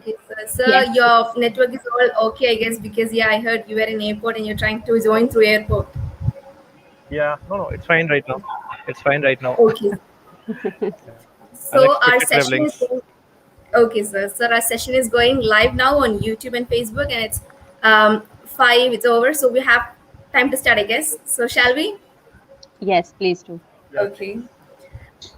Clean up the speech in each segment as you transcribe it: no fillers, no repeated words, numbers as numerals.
Okay, sir. Sir, Yes, your network is all okay, I guess, because I heard you were in airport and you're trying to join through airport. Yeah, no, it's fine right now. It's fine right now. Okay. So our Unexpected session is travelings. going. Okay, sir. Sir, our session is going live now on YouTube and Facebook, and it's 5. It's over, so we have time to start, I guess. So shall we? yes, please do. Yeah. Okay.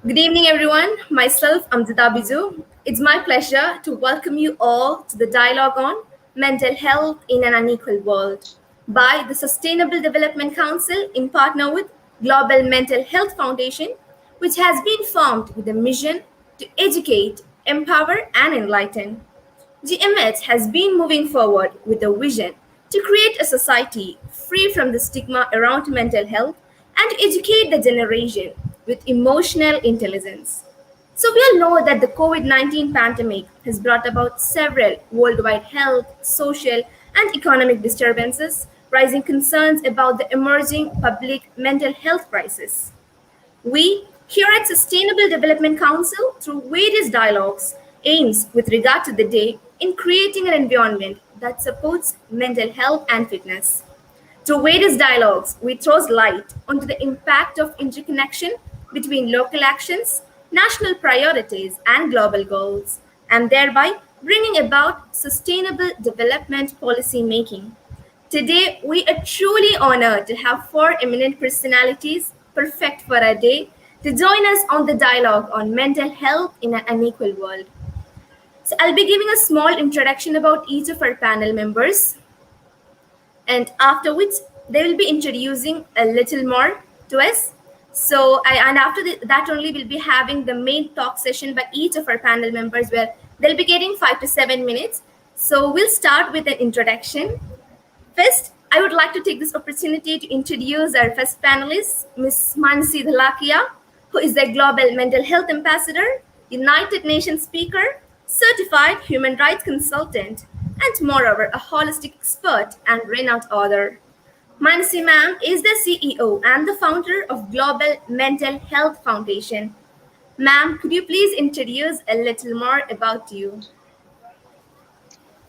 Good evening, everyone. Myself, Amjitha Biju. It's my pleasure to welcome you all to the dialogue on mental health in an unequal world by the Sustainable Development Council in partner with Global Mental Health Foundation, which has been formed with a mission to educate, empower, and enlighten. GMH has been moving forward with a vision to create a society free from the stigma around mental health and to educate the generation with emotional intelligence. So, we all know that the COVID 19 pandemic has brought about several worldwide health, social, and economic disturbances, raising concerns about the emerging public mental health crisis. We, here at Sustainable Development Council, through various dialogues, aims with regard to the day in creating an environment that supports mental health and fitness. Through various dialogues, we throw light onto the impact of interconnection between local actions, national priorities, and global goals, and thereby bringing about sustainable development policy making. Today, we are truly honored to have four eminent personalities, perfect for our day, to join us on the dialogue on mental health in an unequal world. So, I'll be giving a small introduction about each of our panel members, and after which they will be introducing a little more to us. And after that only we'll be having the main talk session by each of our panel members where they'll be getting 5 to 7 minutes. So we'll start with an introduction. First, I would like to take this opportunity to introduce our first panelist, Ms. Mansi Dholakia, who is a Global Mental Health Ambassador, United Nations speaker, certified human rights consultant, and moreover, a holistic expert and renowned author. Mansi ma'am is the CEO and the founder of Global Mental Health Foundation. Ma'am, could you please introduce a little more about you?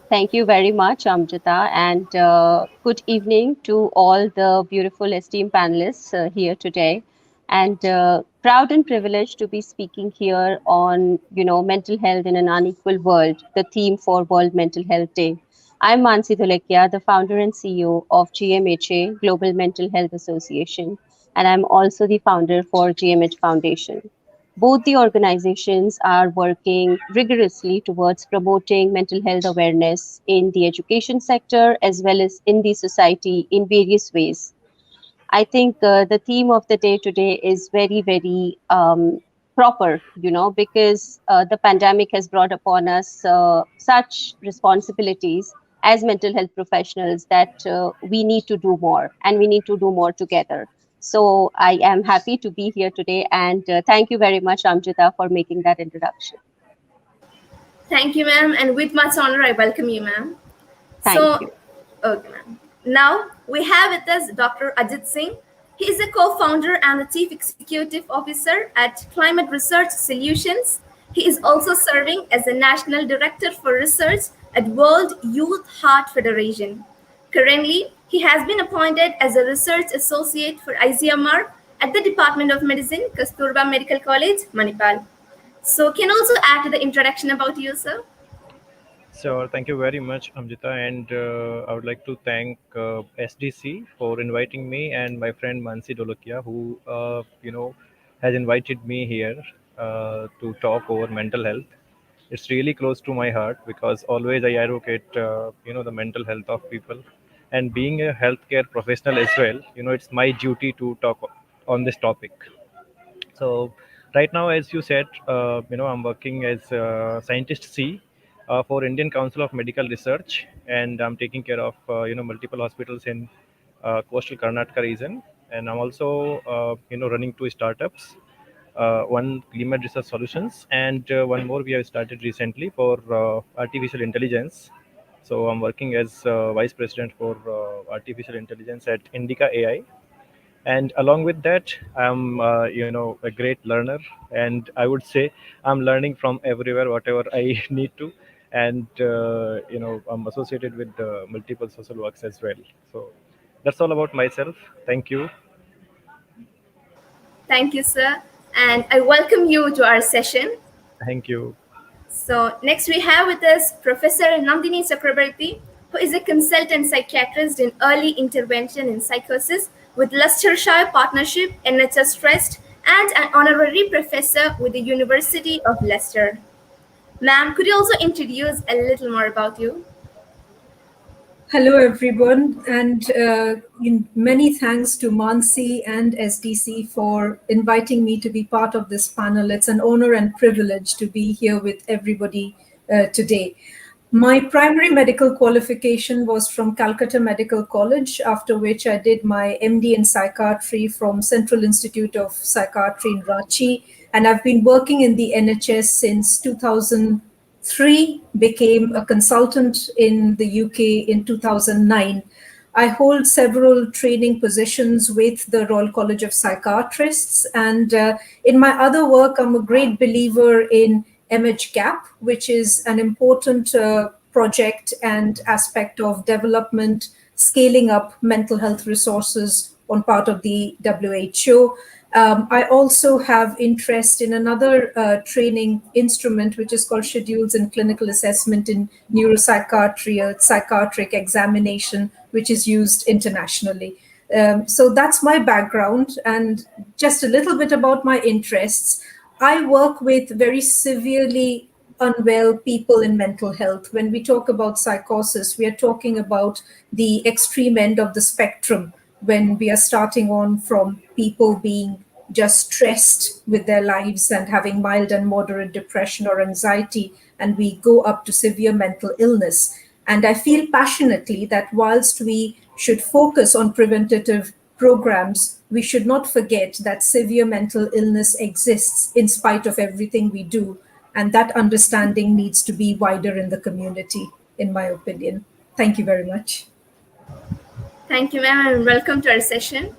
Thank you very much, Amjita, and good evening to all the beautiful esteemed panelists here today. And proud and privileged to be speaking here on, mental health in an unequal world, the theme for World Mental Health Day. I'm Mansi Dholakia, the founder and CEO of GMHA, Global Mental Health Association, and I'm also the founder for GMH Foundation. Both the organizations are working rigorously towards promoting mental health awareness in the education sector as well as in the society in various ways. I think the theme of the day today is very, very proper, because the pandemic has brought upon us such responsibilities as mental health professionals that we need to do more and we need to do more together. So I am happy to be here today and thank you very much, Amjita, for making that introduction. Thank you, ma'am, and with much honor, I welcome you, ma'am. Thank So, you. okay, ma'am. Now we have with us Dr. Ajit Singh. He is a co-founder and the chief executive officer at Climate Research Solutions. He is also serving as the national director for research at World Youth Heart Federation. Currently, he has been appointed as a research associate for ICMR at the Department of Medicine, Kasturba Medical College, Manipal. So, can also add to the introduction about you, sir? So thank you very much, Amjita, and I would like to thank SDC for inviting me and my friend Mansi Dholakia, who has invited me here to talk over mental health. It's really close to my heart because always I advocate the mental health of people, and being a healthcare professional as well, it's my duty to talk on this topic. So right now, as you said, I'm working as scientist C for Indian Council of Medical Research, and I'm taking care of multiple hospitals in coastal Karnataka region, and I'm also running two startups. One climate research solutions, and one more we have started recently for artificial intelligence. So I'm working as vice president for artificial intelligence at Indica AI, and along with that I'm a great learner, and I would say I'm learning from everywhere whatever I need to. and I'm associated with multiple social works as well. So that's all about myself. Thank you. Thank you, sir. And I welcome you to our session. Thank you. So next we have with us Professor Nandini Sakribariti, who is a consultant psychiatrist in early intervention in psychosis with Leicestershire Partnership, NHS Trust, and an honorary professor with the University of Leicester. Ma'am, could you also introduce a little more about you? Hello, everyone, and many thanks to Mansi and SDC for inviting me to be part of this panel. It's an honor and privilege to be here with everybody today. My primary medical qualification was from Calcutta Medical College, after which I did my MD in psychiatry from Central Institute of Psychiatry in Ranchi, and I've been working in the NHS since 2003, became a consultant in the UK in 2009. I hold several training positions with the Royal College of Psychiatrists, and in my other work, I'm a great believer in MHGAP, which is an important project and aspect of development, scaling up mental health resources on part of the WHO. I also have interest in another training instrument, which is called Schedules in Clinical Assessment in Neuropsychiatry, a psychiatric examination, which is used internationally. So that's my background, and just a little bit about my interests. I work with very severely unwell people in mental health. When we talk about psychosis, we are talking about the extreme end of the spectrum, when we are starting on from people being just stressed with their lives and having mild and moderate depression or anxiety, and we go up to severe mental illness. And I feel passionately that whilst we should focus on preventative programs, we should not forget that severe mental illness exists in spite of everything we do. And that understanding needs to be wider in the community, in my opinion. Thank you very much. Thank you, ma'am, and welcome to our session.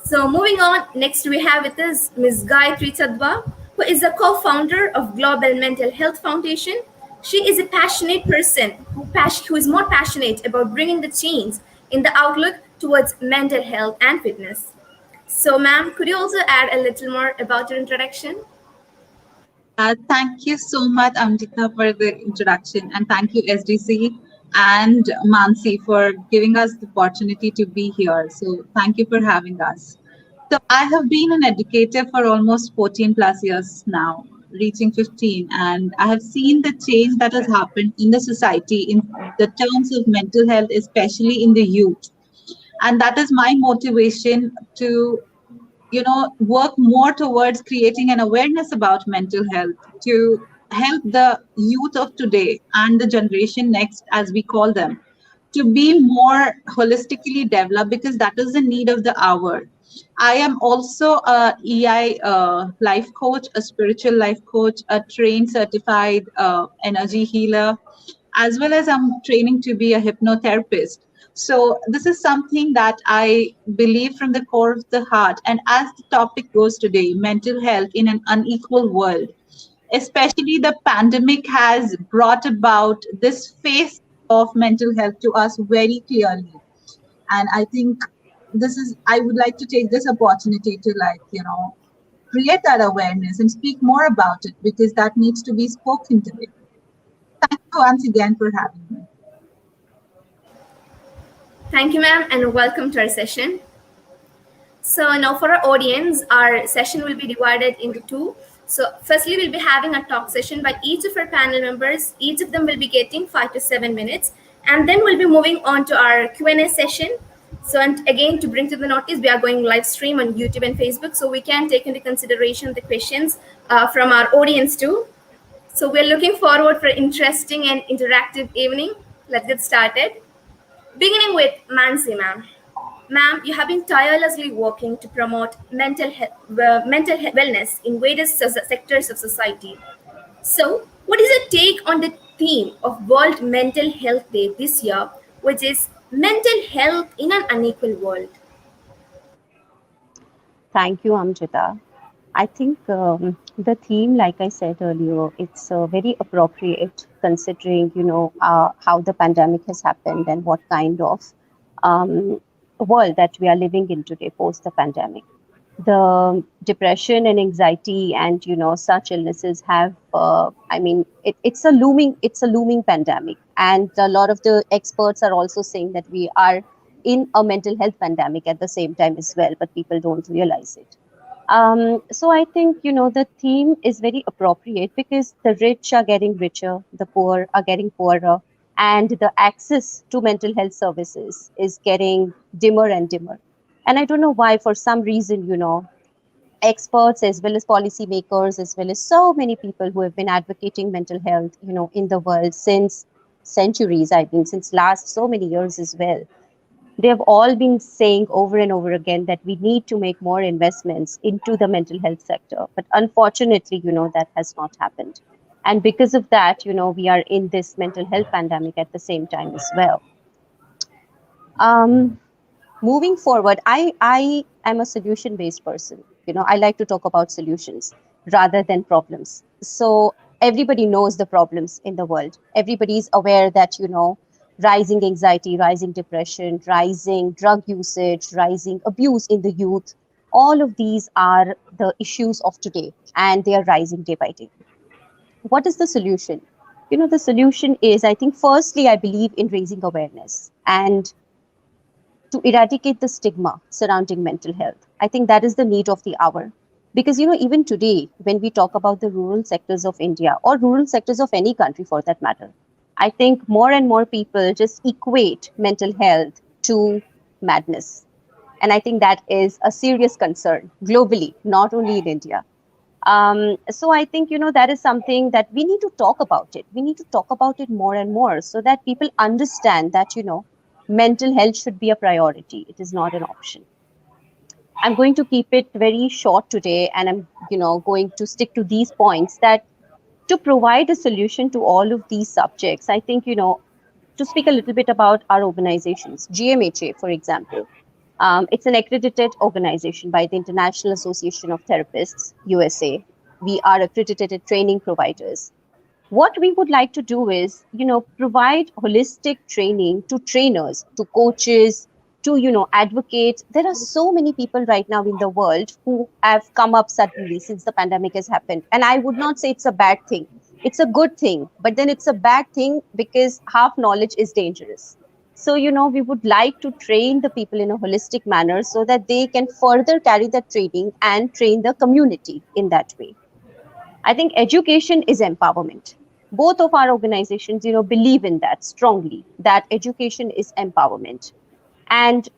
So moving on, next we have with us Ms. Gayatri Chadwa, who is the co-founder of Global Mental Health Foundation. She is a passionate person who is more passionate about bringing the change in the outlook towards mental health and fitness. So, ma'am, could you also add a little more about your introduction? Thank you so much, Amjitha, for the introduction, and thank you, SDC and Mansi, for giving us the opportunity to be here. So, thank you for having us. So, I have been an educator for almost 14 plus years now, reaching 15, and I have seen the change that has happened in the society in the terms of mental health, especially in the youth. And that is my motivation to work more towards creating an awareness about mental health to help the youth of today and the generation next, as we call them, to be more holistically developed, because that is the need of the hour. I am also a EI life coach, a spiritual life coach, a trained certified energy healer, as well as I'm training to be a hypnotherapist. So this is something that I believe from the core of the heart. And as the topic goes today, mental health in an unequal world, especially the pandemic has brought about this face of mental health to us very clearly. And I think I would like to take this opportunity to create that awareness and speak more about it, because that needs to be spoken today. Thank you once again for having me. Thank you, ma'am, and welcome to our session. So now for our audience, our session will be divided into two. So firstly, we'll be having a talk session by each of our panel members. Each of them will be getting 5 to 7 minutes. And then we'll be moving on to our Q&A session. So, and again, to bring to the notice, we are going live stream on YouTube and Facebook. So we can take into consideration the questions from our audience too. So we're looking forward for interesting and interactive evening. Let's get started. Beginning with Mansi, ma'am. Ma'am, you have been tirelessly working to promote mental wellness in various sectors of society. So, what is your take on the theme of World Mental Health Day this year, which is mental health in an unequal world? Thank you, Amjita. I think the theme, like I said earlier, it's very appropriate considering, how the pandemic has happened and what kind of um, world that we are living in today post the pandemic. The depression and anxiety and such illnesses have, it's a looming pandemic, and a lot of the experts are also saying that we are in a mental health pandemic at the same time as well, but people don't realize it. So I think, the theme is very appropriate because the rich are getting richer, the poor are getting poorer, and the access to mental health services is getting dimmer and dimmer. And I don't know why, for some reason, experts as well as policymakers, as well as so many people who have been advocating mental health, in the world since centuries, I mean, since last so many years as well, they have all been saying over and over again that we need to make more investments into the mental health sector. But unfortunately, that has not happened. And because of that, we are in this mental health pandemic at the same time as well. Um, Moving forward, I am a solution based person. I like to talk about solutions rather than problems. So everybody knows the problems in the world. Everybody is aware that rising anxiety, rising depression, rising drug usage, rising abuse in the youth, all of these are the issues of today, and they are rising day by day. What is the solution? The solution is, I think, firstly, I believe in raising awareness and to eradicate the stigma surrounding mental health. I think that is the need of the hour. Because, even today, when we talk about the rural sectors of India or rural sectors of any country for that matter, I think more and more people just equate mental health to madness. And I think that is a serious concern globally, not only in India. So I think, that is something that we need to talk about it. We need to talk about it more and more so that people understand that, mental health should be a priority. It is not an option. I'm going to keep it very short today, and I'm, going to stick to these points that to provide a solution to all of these subjects, I think, to speak a little bit about our organizations, GMHA, for example. It's an accredited organization by the International Association of Therapists, USA. We are accredited training providers. What we would like to do is, provide holistic training to trainers, to coaches, to, advocates. There are so many people right now in the world who have come up suddenly since the pandemic has happened. And I would not say it's a bad thing. It's a good thing, but then it's a bad thing because half knowledge is dangerous. So, we would like to train the people in a holistic manner so that they can further carry that training and train the community in that way. I think education is empowerment. Both of our organizations, believe in that strongly, that education is empowerment. And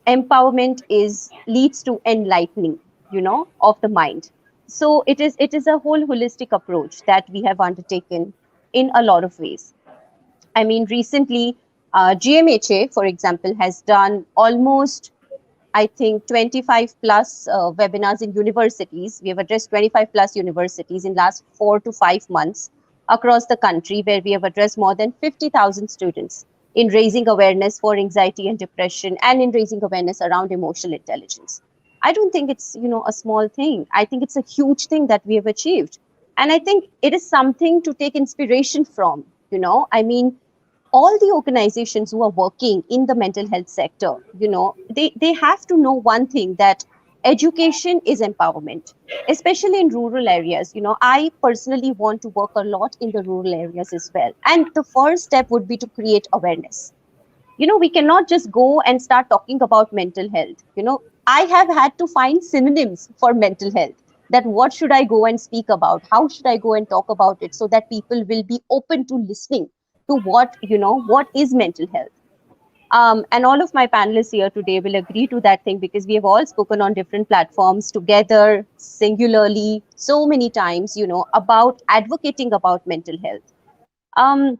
empowerment is leads to enlightening, of the mind. So it is a whole holistic approach that we have undertaken in a lot of ways. I mean, recently, GMHA, for example, has done almost, I think, 25 plus webinars in universities. We have addressed 25 plus universities in last 4 to 5 months across the country, where we have addressed more than 50,000 students in raising awareness for anxiety and depression, and in raising awareness around emotional intelligence. I don't think it's, a small thing. I think it's a huge thing that we have achieved. And I think it is something to take inspiration from, I mean, all the organizations who are working in the mental health sector, they have to know one thing, that education is empowerment, especially in rural areas. I personally want to work a lot in the rural areas as well. And the first step would be to create awareness. We cannot just go and start talking about mental health. I have had to find synonyms for mental health, that what should I go and speak about? How should I go and talk about it so that people will be open to listening to what is mental health. And all of my panelists here today will agree to that thing, because we have all spoken on different platforms together, singularly, so many times, about advocating about mental health. Um,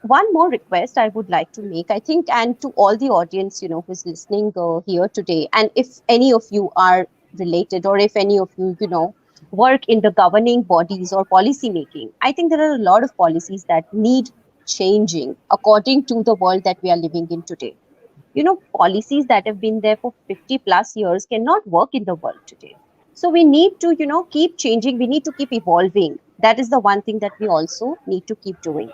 One more request I would like to make, I think, and to all the audience, who's listening here today, and if any of you are related, or if any of you, work in the governing bodies or policy making, I think there are a lot of policies that need changing according to the world that we are living in today. Policies that have been there for 50 plus years cannot work in the world today. So we need to, keep changing. We need to keep evolving. That is the one thing that we also need to keep doing.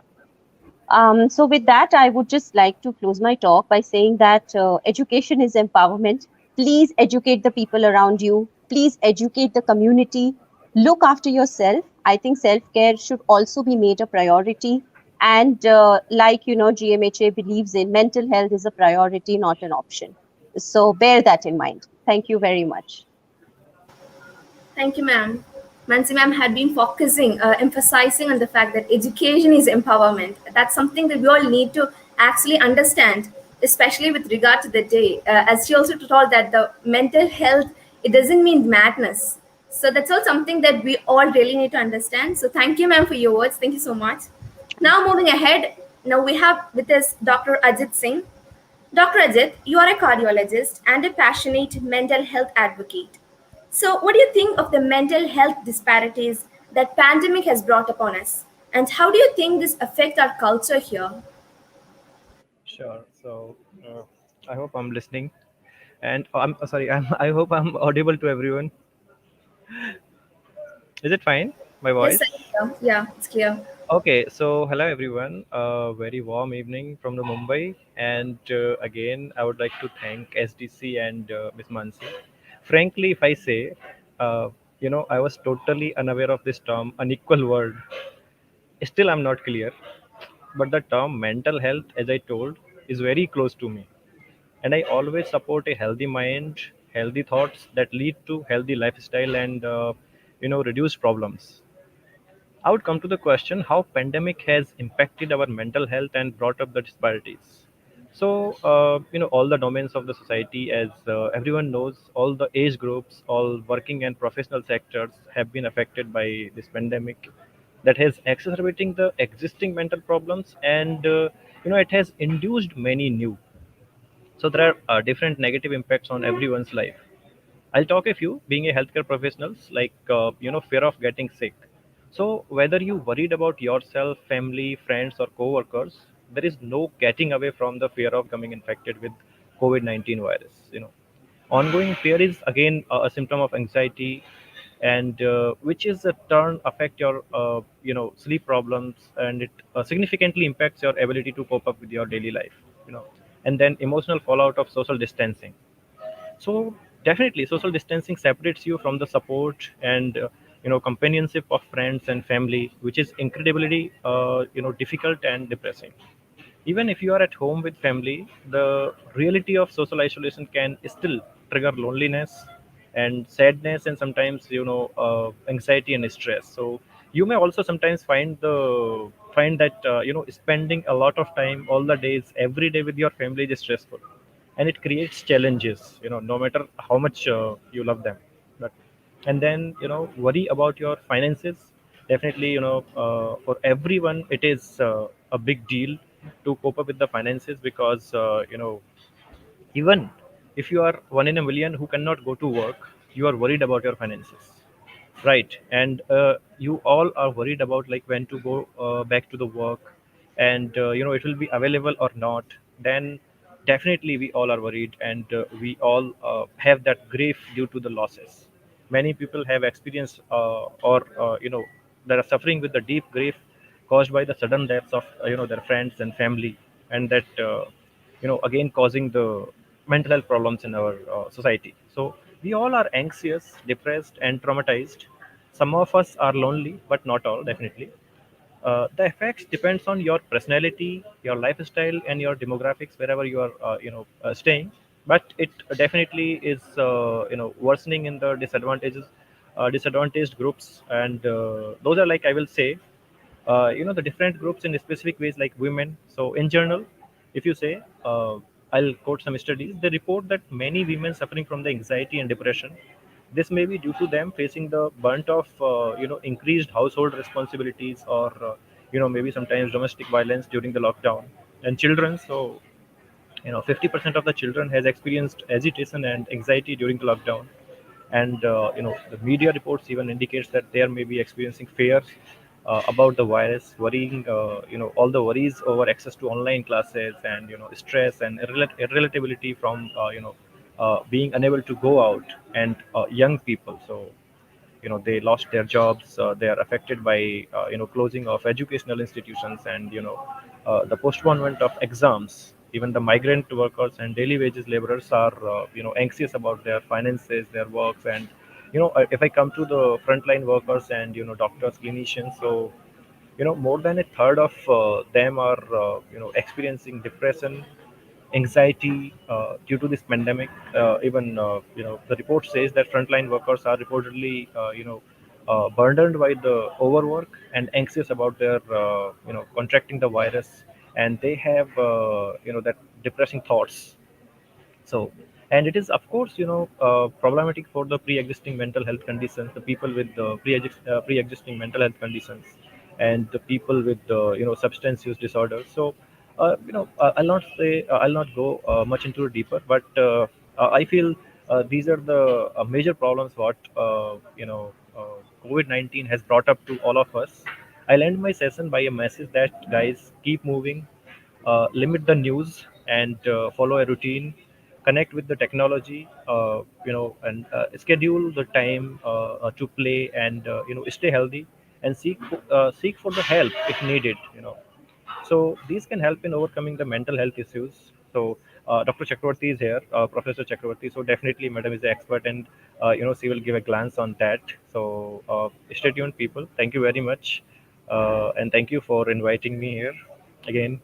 So, with that, I would just like to close my talk by saying that education is empowerment. Please educate the people around you. Please educate the community. Look after yourself. I think self care should also be made a priority. And like, GMHA believes in mental health is a priority, not an option. So, bear that in mind. Thank you very much. Thank you, ma'am. Mansi ma'am had been focusing, emphasizing on the fact that education is empowerment. That's something that we all need to actually understand, especially with regard to the day. As she also told that the mental health, it doesn't mean madness. So that's all something that we all really need to understand. So thank you, ma'am, for your words. Thank you so much. Now moving ahead, now we have with us Dr. Ajit Singh. Dr. Ajit, you are a cardiologist and a passionate mental health advocate. So, what do you think of the mental health disparities that pandemic has brought upon us? And how do you think this affect our culture here? Sure. So I hope I'm listening, and I'm sorry. I hope I'm audible to everyone. Is it fine? My Yes, sir. voice. Yeah, it's clear. Okay. So hello everyone. A very warm evening from the Mumbai, and again I would like to thank SDC and Miss Mansi. Frankly, if I say, I was totally unaware of this term, unequal world. Still, I'm not clear. But the term mental health, as I told, is very close to me. And I always support a healthy mind, healthy thoughts that lead to healthy lifestyle and reduce problems. I would come to the question how pandemic has impacted our mental health and brought up the disparities. So all the domains of the society, as everyone knows, all the age groups, all working and professional sectors have been affected by this pandemic that has exacerbating the existing mental problems, and it has induced many new. So there are different negative impacts on everyone's life. I'll talk a few. Being a healthcare professionals, like fear of getting sick. So whether you worried about yourself, family, friends, or co-workers, there is no getting away from the fear of coming infected with COVID-19 virus. Ongoing fear is again a symptom of anxiety, and which is a turn affect your sleep problems, and it significantly impacts your ability to cope up with your daily life. And then emotional fallout of social distancing. So definitely social distancing separates you from the support and companionship of friends and family, which is incredibly difficult and depressing. Even if you are at home with family, the reality of social isolation can still trigger loneliness and sadness, and sometimes anxiety and stress. So you may also sometimes find that spending a lot of time all the days every day with your family is stressful, and it creates challenges, no matter how much you love them. But and then worry about your finances. Definitely, for everyone it is a big deal to cope up with the finances, because even if you are one in a million who cannot go to work, you are worried about your finances, right? And you all are worried about like when to go back to the work, and it will be available or not. Then definitely we all are worried, and we all have that grief due to the losses. Many people have experienced or that are suffering with the deep grief caused by the sudden deaths of their friends and family, and that again causing the mental health problems in our society. So we all are anxious, depressed, and traumatized. Some of us are lonely, but not all, definitely. The effects depends on your personality, your lifestyle, and your demographics wherever you are staying. But it definitely is worsening in the disadvantaged groups, and those are, like I will say, the different groups in specific ways, like women. So in general, if you say, I'll quote some studies. They report that many women suffering from the anxiety and depression. This may be due to them facing the brunt of increased household responsibilities, or maybe sometimes domestic violence during the lockdown. And children, so 50% of the children has experienced agitation and anxiety during the lockdown. And the media reports even indicates that they may be experiencing fears about the virus, worrying all the worries over access to online classes, and stress and irritability from being unable to go out, and young people. So they lost their jobs. They are affected by closing of educational institutions, and the postponement of exams. Even the migrant workers and daily wages laborers are anxious about their finances, their works. And if I come to the frontline workers and doctors, clinicians, so more than a third of them are experiencing depression, anxiety due to this pandemic. Even the report says that frontline workers are reportedly burdened by the overwork and anxious about their contracting the virus, and they have that depressing thoughts. So, and it is, of course, problematic for the pre-existing mental health conditions, the people with the pre-existing mental health conditions, and the people with substance use disorders. So, I'll not go much into it deeper, but I feel these are the major problems what COVID-19 has brought up to all of us. I'll end my session by a message that, guys, keep moving, limit the news, and follow a routine, connect with the technology, and schedule the time to play, and stay healthy, and seek for the help if needed. So these can help in overcoming the mental health issues. So Dr. Chakraborty is here, Professor Chakraborty. So definitely, Madam is the expert, and she will give a glance on that. So stay tuned, people. Thank you very much, and thank you for inviting me here again.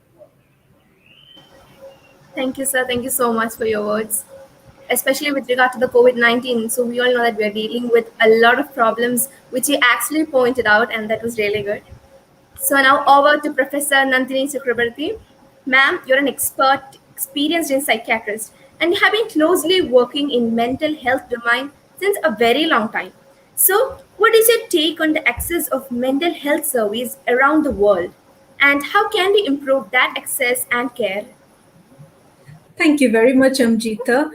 Thank you, sir. Thank you so much for your words, especially with regard to the COVID-19. So we all know that we are dealing with a lot of problems, which he actually pointed out, and that was really good. So now over to Professor Nandini Sakribariti. Ma'am, you're an expert, experienced in psychiatrist, and you have been closely working in mental health domain since a very long time. So, what is your take on the access of mental health service around the world, and how can we improve that access and care? Thank you very much, Amjitha.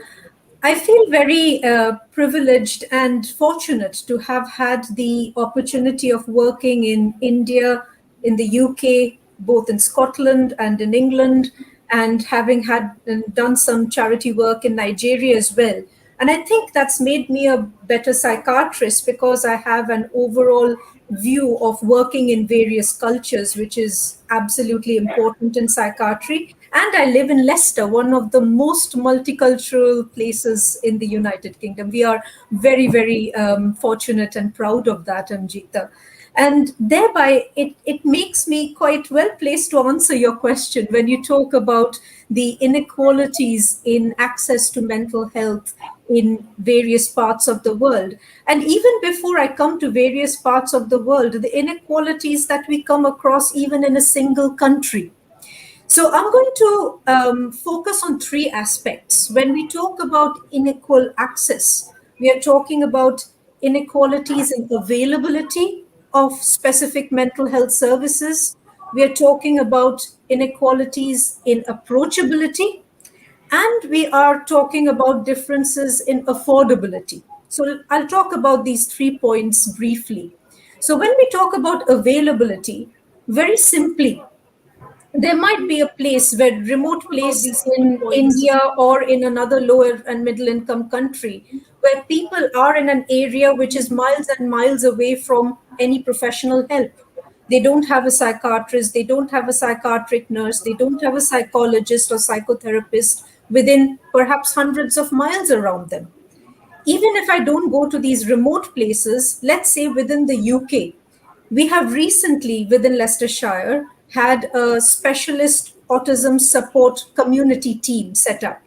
I feel very privileged and fortunate to have had the opportunity of working in India, in the UK, both in Scotland and in England, and having had and done some charity work in Nigeria as well. And I think that's made me a better psychiatrist because I have an overall view of working in various cultures, which is absolutely important in psychiatry. And I live in Leicester, one of the most multicultural places in the United Kingdom. We are very, very fortunate and proud of that, Amjita. And thereby, it makes me quite well placed to answer your question when you talk about the inequalities in access to mental health in various parts of the world. And even before I come to various parts of the world, the inequalities that we come across even in a single country. So I'm going to focus on three aspects. When we talk about unequal access, we are talking about inequalities in availability of specific mental health services. We are talking about inequalities in approachability, and we are talking about differences in affordability. So I'll talk about these 3 points briefly. So when we talk about availability, very simply, there might be a place where remote place in India or in another lower and middle income country where people are in an area which is miles and miles away from any professional help. They don't have a psychiatrist, they don't have a psychiatric nurse, they don't have a psychologist or psychotherapist within perhaps hundreds of miles around them. Even if I don't go to these remote places, let's say within the UK, we have recently within Leicestershire had a specialist autism support community team set up,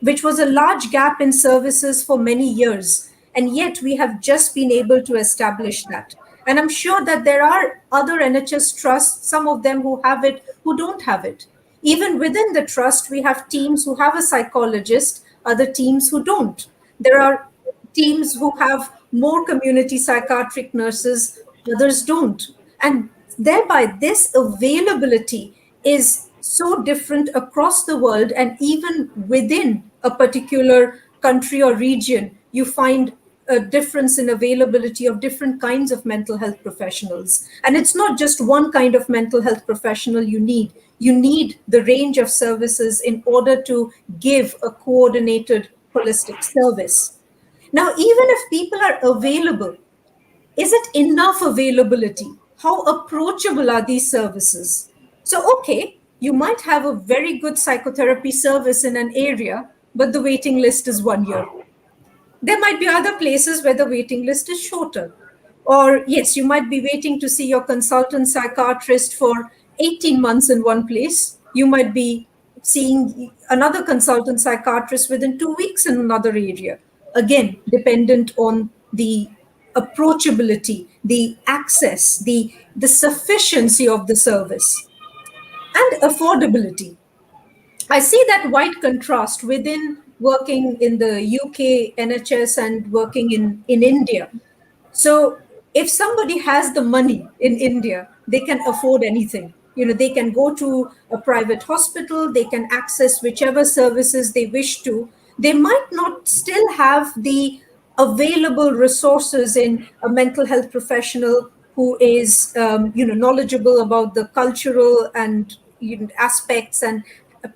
which was a large gap in services for many years. And yet we have just been able to establish that. And I'm sure that there are other NHS trusts, some of them who have it, who don't have it. Even within the trust, we have teams who have a psychologist, other teams who don't. There are teams who have more community psychiatric nurses, others don't. And thereby, this availability is so different across the world, and even within a particular country or region, you find a difference in availability of different kinds of mental health professionals. And it's not just one kind of mental health professional you need. You need the range of services in order to give a coordinated holistic service. Now, even if people are available, is it enough availability? How approachable are these services? So, okay, you might have a very good psychotherapy service in an area, but the waiting list is 1 year. There might be other places where the waiting list is shorter. Or, yes, you might be waiting to see your consultant psychiatrist for 18 months in one place. You might be seeing another consultant psychiatrist within 2 weeks in another area. Again, dependent on the approachability, the access, the sufficiency of the service, and affordability. I see that wide contrast within working in the UK NHS and working in India. So if somebody has the money in India, they can afford anything. They can go to a private hospital, they can access whichever services they wish to. They might not still have the available resources in a mental health professional who is, knowledgeable about the cultural and aspects, and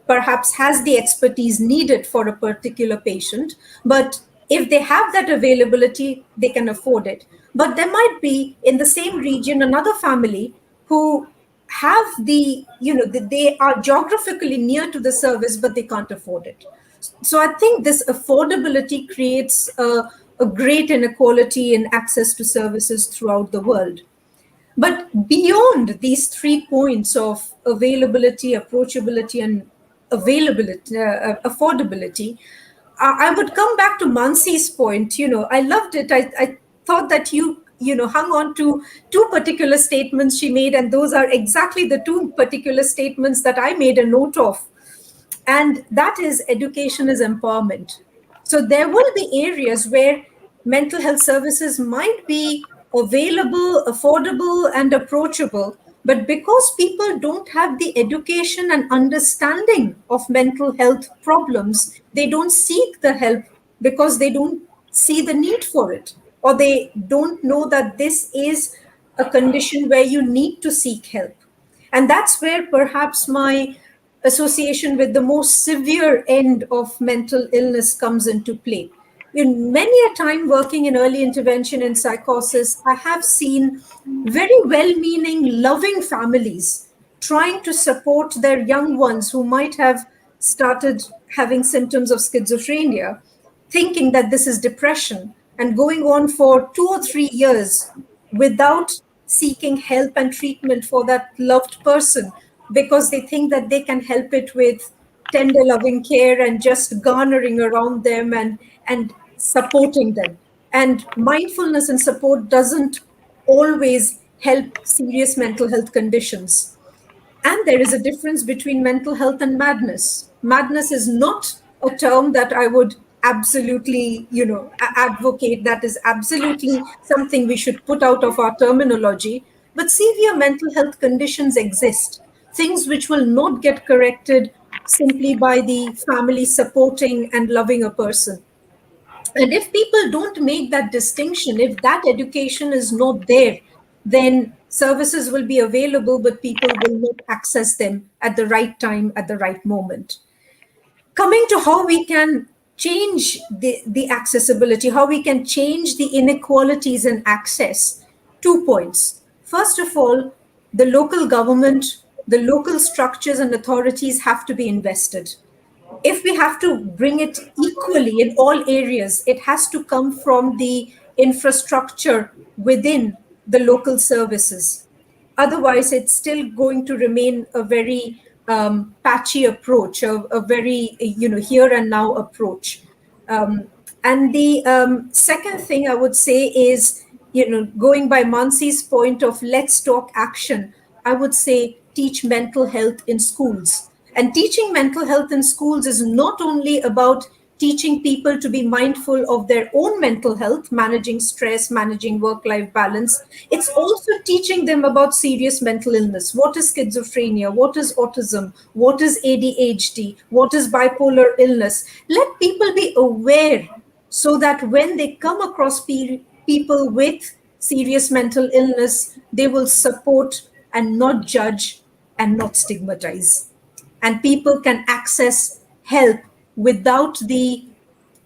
perhaps has the expertise needed for a particular patient. But if they have that availability, they can afford it. But there might be in the same region another family who have they are geographically near to the service, but they can't afford it. So I think this affordability creates a great inequality in access to services throughout the world. But beyond these 3 points of availability, approachability, and affordability, I would come back to Mansi's point. I loved it. I thought that you hung on to two particular statements she made, and those are exactly the two particular statements that I made a note of. And that is, education is empowerment. So there will be areas where mental health services might be available, affordable, and approachable, but because people don't have the education and understanding of mental health problems, they don't seek the help because they don't see the need for it, or they don't know that this is a condition where you need to seek help. And that's where perhaps my association with the most severe end of mental illness comes into play. In many a time working in early intervention in psychosis, I have seen very well-meaning, loving families trying to support their young ones who might have started having symptoms of schizophrenia, thinking that this is depression, and going on for 2 or 3 years without seeking help and treatment for that loved person, because they think that they can help it with tender loving care and just garnering around them and supporting them. And mindfulness and support doesn't always help serious mental health conditions. And there is a difference between mental health and madness. Madness is not a term that I would absolutely, advocate. That is absolutely something we should put out of our terminology. But severe mental health conditions exist, things which will not get corrected simply by the family supporting and loving a person. And if people don't make that distinction, if that education is not there, then services will be available, but people will not access them at the right time, at the right moment. Coming to how we can change the accessibility, how we can change the inequalities in access, 2 points. First of all, the local government, the local structures and authorities have to be invested. If we have to bring it equally in all areas, it has to come from the infrastructure within the local services. Otherwise, it's still going to remain a very patchy approach, a very here and now approach. And the second thing I would say is, going by Mansi's point of let's talk action, I would say teach mental health in schools. And teaching mental health in schools is not only about teaching people to be mindful of their own mental health, managing stress, managing work-life balance. It's also teaching them about serious mental illness. What is schizophrenia? What is autism? What is ADHD? What is bipolar illness? Let people be aware so that when they come across people with serious mental illness, they will support and not judge and not stigmatize. And people can access help without the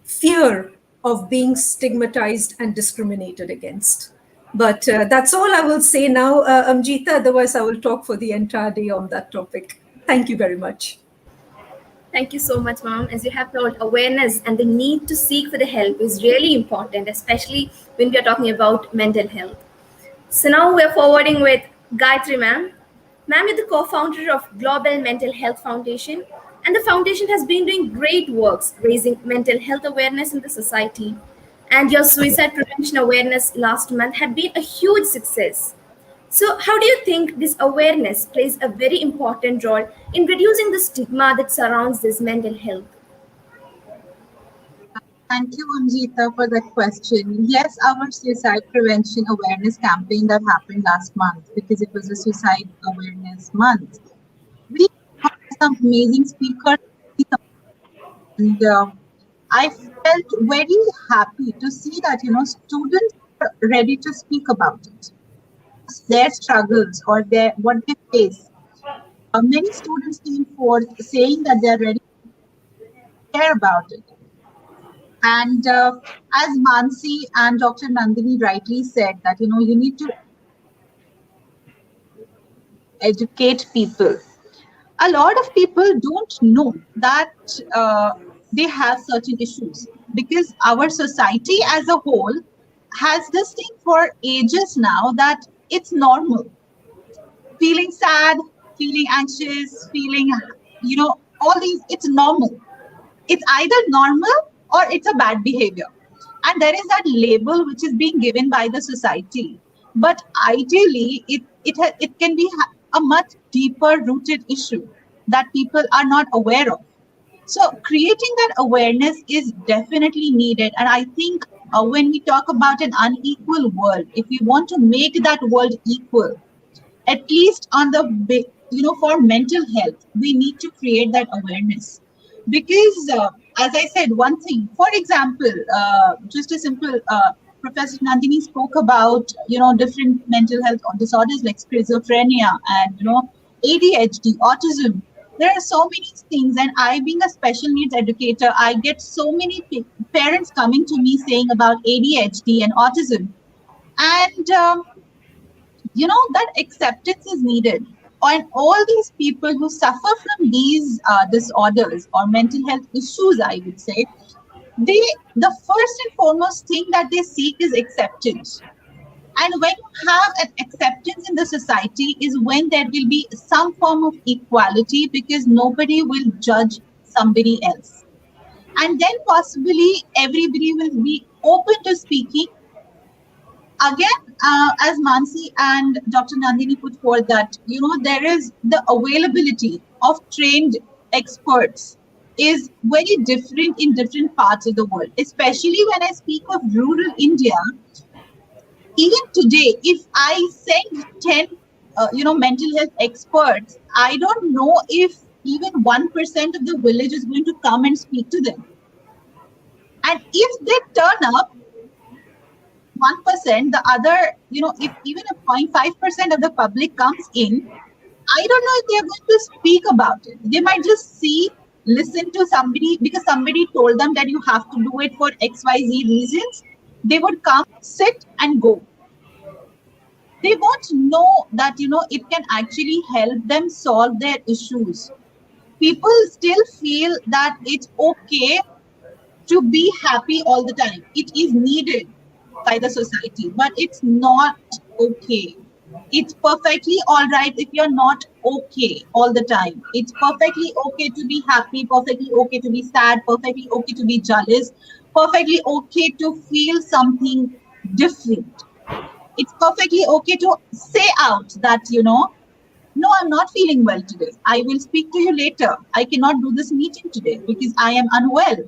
fear of being stigmatized and discriminated against. But that's all I will say now, Amjita. Otherwise, I will talk for the entire day on that topic. Thank you very much. Thank you so much, ma'am. As you have told, awareness and the need to seek for the help is really important, especially when we are talking about mental health. So now we're forwarding with Gayatri ma'am. Ma'am, you're the co-founder of Global Mental Health Foundation, and the foundation has been doing great works raising mental health awareness in the society. And your suicide prevention awareness last month had been a huge success. So, how do you think this awareness plays a very important role in reducing the stigma that surrounds this mental health? Thank you, Amjitha, for that question. Yes, our suicide prevention awareness campaign that happened last month, because it was a suicide awareness month. We had some amazing speakers, and I felt very happy to see that students are ready to speak about it, their struggles or their what they face. Many students came forth saying that they are ready to care about it. And as Mansi and Dr. Nandini rightly said, that you need to educate people. A lot of people don't know that they have certain issues, because our society as a whole has this thing for ages now that it's normal. Feeling sad, feeling anxious, feeling, all these, it's normal. It's either normal or it's a bad behavior. And there is that label which is being given by the society. But ideally, it can be a much deeper rooted issue that people are not aware of. So creating that awareness is definitely needed. And I think when we talk about an unequal world, if we want to make that world equal, at least on the for mental health, we need to create that awareness. Because as I said, one thing, for example, just a simple Professor Nandini spoke about different mental health disorders like schizophrenia and ADHD, autism. There are so many things, and I, being a special needs educator, I get so many parents coming to me saying about ADHD and autism. And that acceptance is needed. And all these people who suffer from these disorders or mental health issues, I would say, the first and foremost thing that they seek is acceptance. And when you have an acceptance in the society is when there will be some form of equality, because nobody will judge somebody else. And then possibly everybody will be open to speaking. Again, as Mansi and Dr. Nandini put forward, that there is the availability of trained experts is very different in different parts of the world. Especially when I speak of rural India, even today, if I send 10, mental health experts, I don't know if even 1% of the village is going to come and speak to them. And if they turn up, 1%, the other, if even a 0.5% of the public comes in, I don't know if they're going to speak about it. They might just listen to somebody because somebody told them that you have to do it for XYZ reasons. They would come, sit, and go. They won't know that, it can actually help them solve their issues. People still feel that it's okay to be happy all the time. It is needed by the society, but it's not okay. It's perfectly all right if you're not okay all the time. It's perfectly okay to be happy, perfectly okay to be sad, perfectly okay to be jealous, perfectly okay to feel something different. It's perfectly okay to say out that, no, I'm not feeling well today. I will speak to you later. I cannot do this meeting today because I am unwell.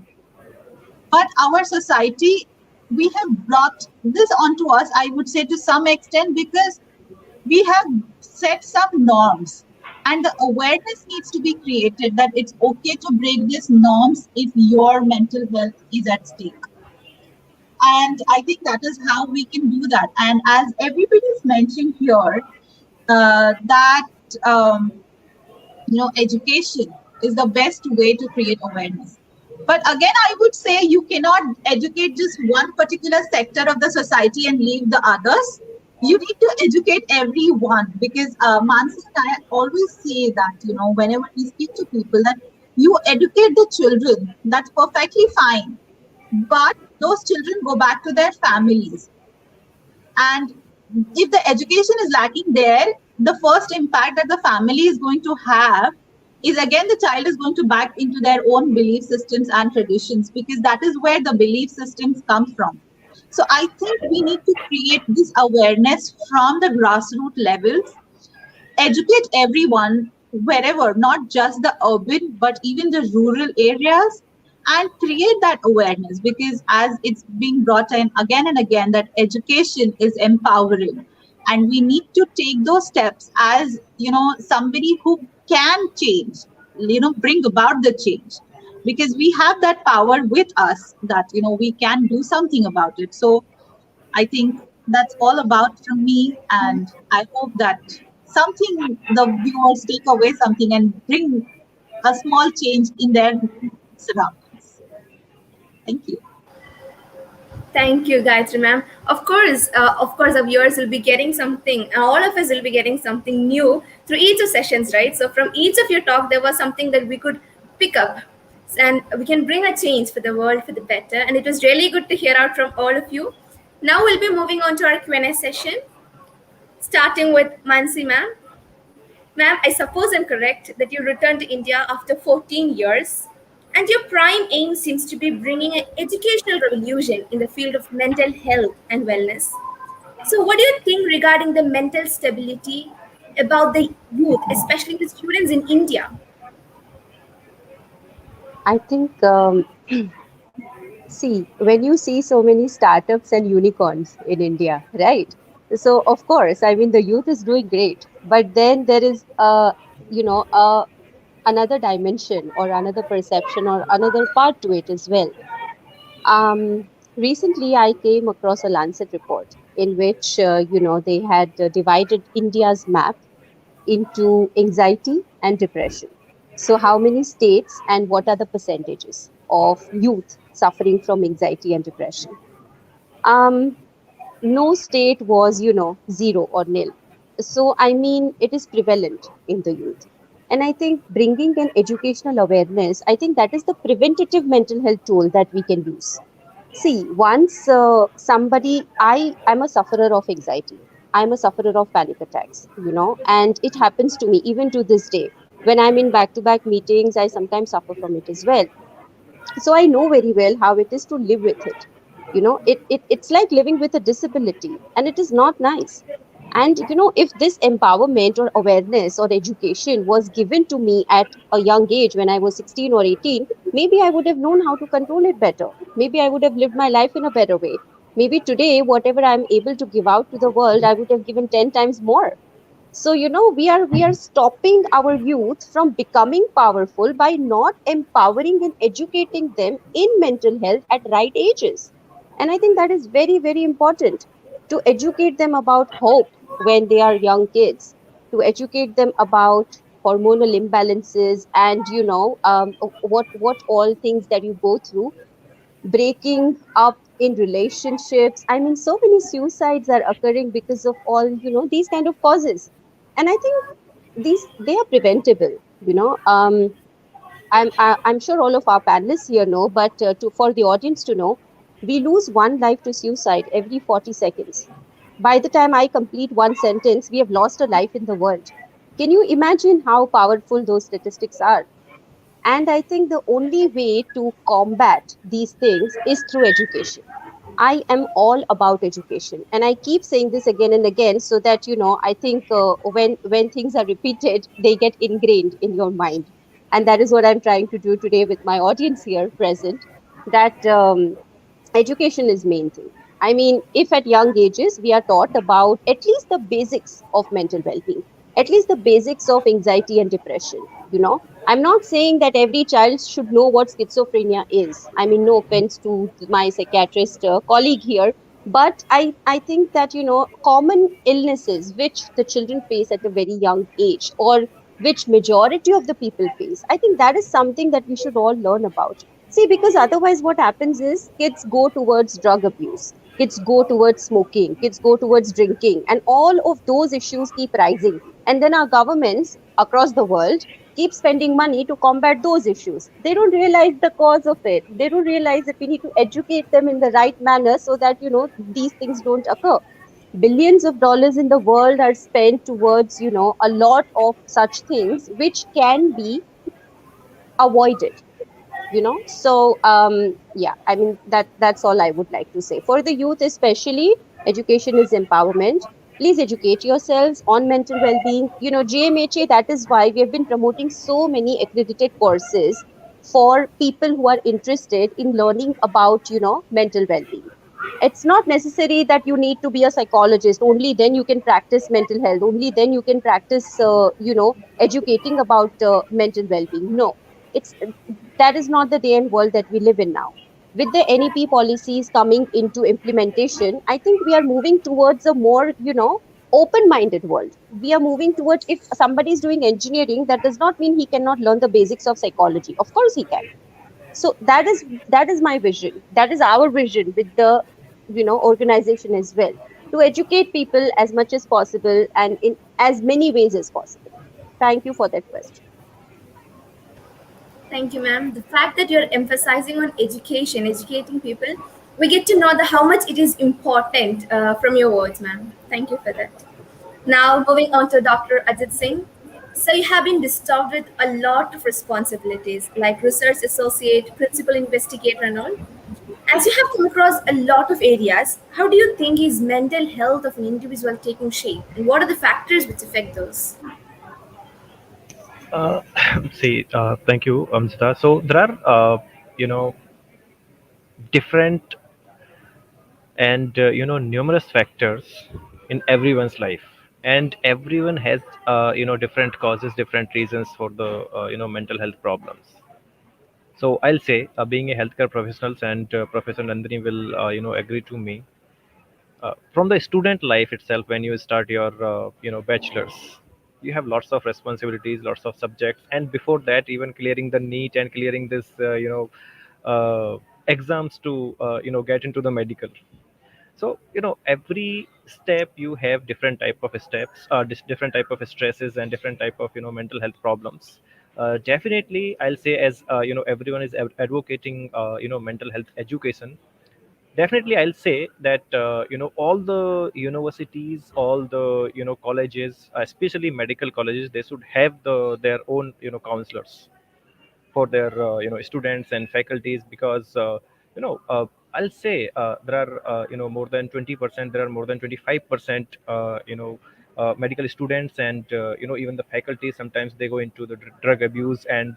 But our society, we have brought this onto us, I would say, to some extent, because we have set some norms. And the awareness needs to be created that it's okay to break these norms if your mental health is at stake. And I think that is how we can do that. And as everybody's mentioned here, that education is the best way to create awareness. But again, I would say you cannot educate just one particular sector of the society and leave the others. You need to educate everyone, because Mansi and I always say that, whenever we speak to people, that you educate the children, that's perfectly fine. But those children go back to their families. And if the education is lacking there, the first impact that the family is going to have is, again, the child is going to back into their own belief systems and traditions, because that is where the belief systems come from. So I think we need to create this awareness from the grassroots levels, educate everyone wherever, not just the urban, but even the rural areas, and create that awareness, because as it's being brought in again and again, that education is empowering. And we need to take those steps as, somebody who can change, bring about the change, because we have that power with us, that, we can do something about it. So I think that's all about from me, and I hope that something the viewers take away something and bring a small change in their surroundings. Thank you. Thank you, Gayatri ma'am. Of course, our viewers will be getting something, and all of us will be getting something new through each of sessions, right? So from each of your talk, there was something that we could pick up, and we can bring a change for the world for the better. And it was really good to hear out from all of you. Now we'll be moving on to our Q&A session, starting with Mansi ma'am. Ma'am, I suppose I'm correct that you returned to India after 14 years, and your prime aim seems to be bringing an educational revolution in the field of mental health and wellness. So, what do you think regarding the mental stability about the youth, especially the students in India? I think, see, when you see so many startups and unicorns in India, right? So, of course, I mean, the youth is doing great, but then there is you know, another dimension or another perception or another part to it as well. Recently, I came across a Lancet report in which, they had divided India's map into anxiety and depression. So, how many states and what are the percentages of youth suffering from anxiety and depression? Um, no state was, zero or nil. So, I mean, it is prevalent in the youth. And I think bringing an educational awareness, I think that is the preventative mental health tool that we can use. See, once I'm a sufferer of anxiety. I'm a sufferer of panic attacks, and it happens to me even to this day. When I'm in back to back meetings, I sometimes suffer from it as well. So I know very well how it is to live with it. It's like living with a disability, and it is not nice. And if this empowerment or awareness or education was given to me at a young age when I was 16 or 18, maybe I would have known how to control it better. Maybe I would have lived my life in a better way. Maybe today, whatever I'm able to give out to the world, I would have given 10 times more. So we are stopping our youth from becoming powerful by not empowering and educating them in mental health at right ages. And I think that is very, very important, to educate them about hope when they are young kids, to educate them about hormonal imbalances, and what all things that you go through, breaking up in relationships. I mean, so many suicides are occurring because of all these kind of causes. And I think these, they are preventable. I'm sure all of our panelists here know, but to for the audience to know, we lose one life to suicide every 40 seconds. By the time I complete one sentence, we have lost a life in the world. Can you imagine how powerful those statistics are? And I think the only way to combat these things is through education. I am all about education, and I keep saying this again and again, so that I think when things are repeated, they get ingrained in your mind, and that is what I'm trying to do today with my audience here present. That education is main thing. I mean, if at young ages we are taught about at least the basics of mental well-being, at least the basics of anxiety and depression, I'm not saying that every child should know what schizophrenia is. I mean, no offense to my psychiatrist colleague here, but I think that common illnesses which the children face at a very young age, or which majority of the people face, I think that is something that we should all learn about. See, because otherwise, what happens is kids go towards drug abuse, kids go towards smoking, kids go towards drinking, and all of those issues keep rising. And then our governments across the world keep spending money to combat those issues. They don't realize the cause of it. They don't realize that we need to educate them in the right manner so that, these things don't occur. Billions of dollars in the world are spent towards, a lot of such things which can be avoided. So yeah, I mean, that's all I would like to say. For the youth especially, education is empowerment. Please educate yourselves on mental well-being. GMHA, that is why we have been promoting so many accredited courses for people who are interested in learning about, mental well-being. It's not necessary that you need to be a psychologist, only then you can practice mental health, only then you can practice educating about mental well-being. No, it's that is not the day and world that we live in now. With the NEP policies coming into implementation, I think we are moving towards a more, open minded world. We are moving towards, if somebody is doing engineering, that does not mean he cannot learn the basics of psychology. Of course he can. So that is my vision, that is our vision with the organization as well, to educate people as much as possible and in as many ways as possible. Thank you for that question. Thank you, ma'am. The fact that you're emphasizing on education, educating people, we get to know how much it is important from your words, ma'am. Thank you for that. Now, moving on to Dr. Ajit Singh. So, you have been disturbed with a lot of responsibilities like research associate, principal investigator, and all. As you have come across a lot of areas, how do you think is mental health of an individual taking shape, and what are the factors which affect those? Uh, See, thank you, Amjita. So there are, you know, different and numerous factors in everyone's life, and everyone has different causes, different reasons for the mental health problems. So I'll say, being a healthcare professional, and Professor Nandini will agree to me, from the student life itself, when you start your bachelor's, you have lots of responsibilities, lots of subjects, and before that, even clearing the NEET and clearing this exams to get into the medical. So every step you have different type of steps, different type of stresses, and different type of mental health problems. Definitely, I'll say, as everyone is advocating mental health education. Definitely, I'll say that all the universities, all the colleges, especially medical colleges, they should have their own counselors for their students and faculties, because you know I'll say, there are more than 20%, there are more than 25% medical students, and even the faculty, sometimes they go into the drug abuse, and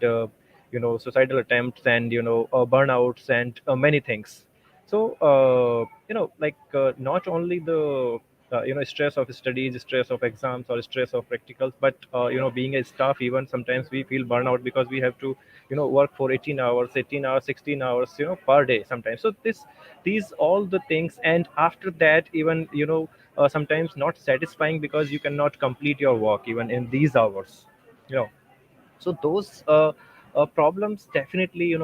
suicidal attempts, and burnouts, and many things. So like, not only the stress of studies, stress of exams, or stress of practicals, but being a staff, even sometimes we feel burnout, because we have to work for 18 hours 16 hours per day sometimes. So these all the things, and after that, even sometimes not satisfying, because you cannot complete your work even in these hours. you know so those problems definitely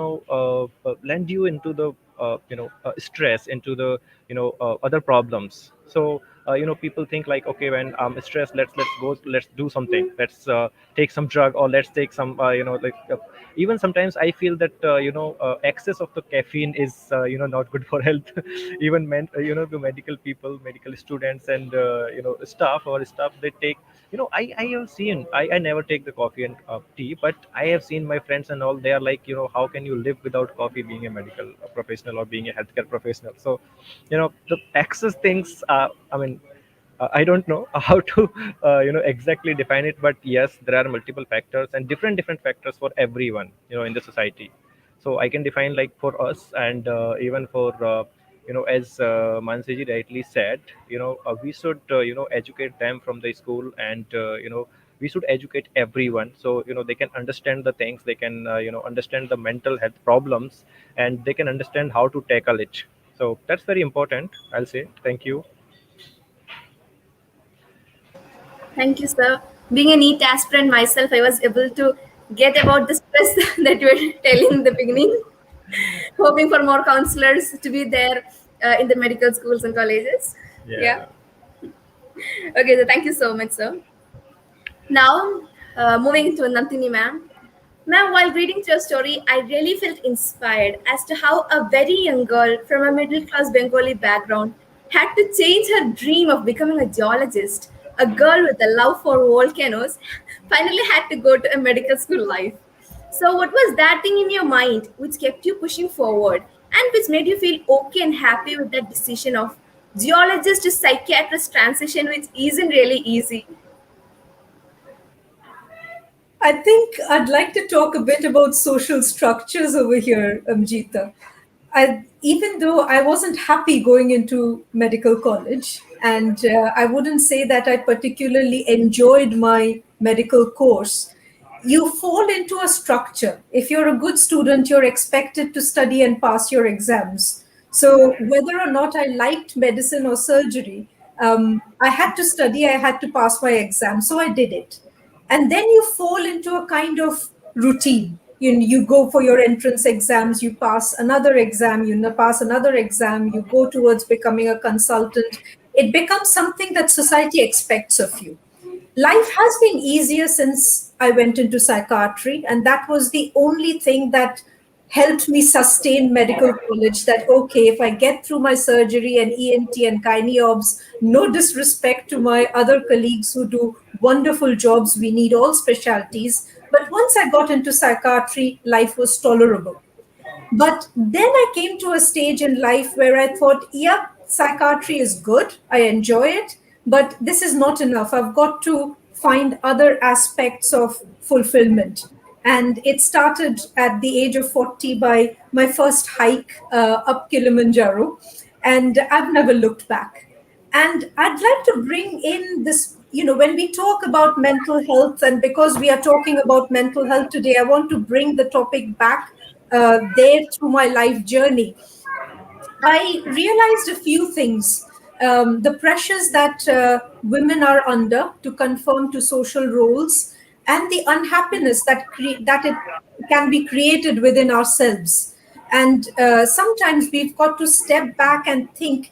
lend you into the stress, into the other problems. So people think like, okay, when I'm stressed, let's go, let's do something, let's take some drug, or let's take some like, even sometimes I feel that excess of the caffeine is not good for health. Even the medical people, medical students, and staff, they take, I have seen, I never take the coffee and tea, but I have seen my friends and all, they are like, how can you live without coffee, being a medical professional or being a healthcare professional? So the excess things, I mean, I don't know how to exactly define it, but yes, there are multiple factors, and different factors for everyone in the society. So I can define, like, for us, and even for as Mansiji rightly said, we should educate them from the school, and we should educate everyone, so they can understand the things, they can understand the mental health problems, and they can understand how to tackle it. So that's very important, I'll say. Thank you. Thank you, sir. Being a neat aspirant myself, I was able to get about the stress that you were telling in the beginning. hoping for more counselors to be there in the medical schools and colleges. Yeah. Yeah. Okay, so thank you so much, sir. Now, moving to Nandini ma'am. Ma'am, while reading your story, I really felt inspired as to how a very young girl from a middle class Bengali background had to change her dream of becoming a geologist. A girl with a love for volcanoes finally had to go to a medical school life. So, what was that thing in your mind which kept you pushing forward and which made you feel okay and happy with that decision of geologist to psychiatrist transition, which isn't really easy? I think I'd like to talk a bit about social structures over here, Amjita. Even though I wasn't happy going into medical college, and I wouldn't say that I particularly enjoyed my medical course, you fall into a structure. If you're a good student, you're expected to study and pass your exams. So whether or not I liked medicine or surgery, I had to study, I had to pass my exam. So I did it. And then you fall into a kind of routine. You go for your entrance exams, you pass another exam, pass another exam, you go towards becoming a consultant. It becomes something that society expects of you. Life has been easier since I went into psychiatry, and that was the only thing that helped me sustain medical college. That okay, if I get through my surgery and ENT and gynae-obs, no disrespect to my other colleagues who do wonderful jobs, we need all specialties, but once I got into psychiatry, life was tolerable. But then I came to a stage in life where I thought, yeah, psychiatry is good. I enjoy it, but this is not enough. I've got to find other aspects of fulfillment. And it started at the age of 40 by my first hike up Kilimanjaro. And I've never looked back. And I'd like to bring in this, when we talk about mental health, and because we are talking about mental health today, I want to bring the topic back there through my life journey. I realized a few things. The pressures that women are under to conform to social roles, and the unhappiness that it can be created within ourselves. And sometimes we've got to step back and think,